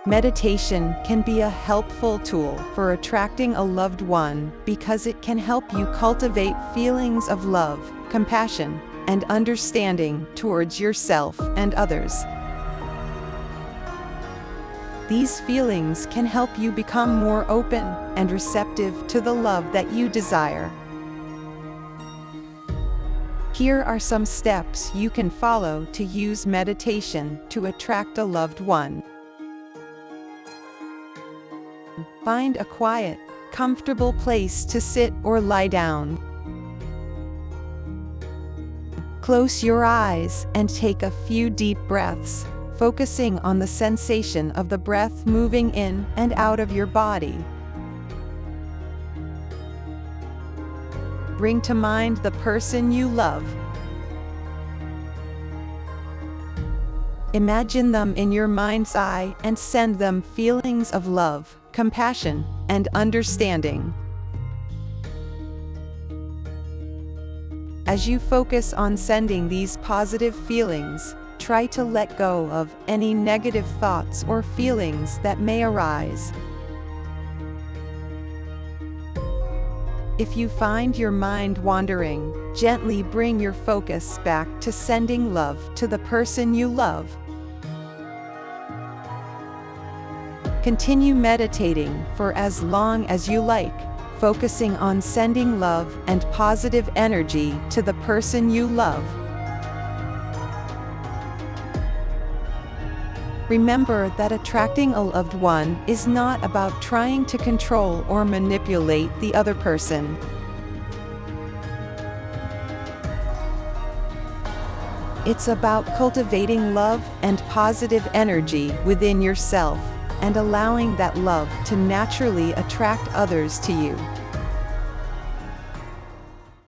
Meditation can be a helpful tool for attracting a loved one because it can help you cultivate feelings of love, compassion, and understanding towards yourself and others. These feelings can help you become more open and receptive to the love that you desire. Here are some steps you can follow to use meditation to attract a loved one. Find a quiet, comfortable place to sit or lie down. Close your eyes and take a few deep breaths, focusing on the sensation of the breath moving in and out of your body. Bring to mind the person you love. Imagine them in your mind's eye and send them feelings of love, compassion, and understanding. As you focus on sending these positive feelings, try to let go of any negative thoughts or feelings that may arise. If you find your mind wandering, gently bring your focus back to sending love to the person you love. Continue meditating for as long as you like, focusing on sending love and positive energy to the person you love. Remember that attracting a loved one is not about trying to control or manipulate the other person. It's about cultivating love and positive energy within yourself, and allowing that love to naturally attract others to you.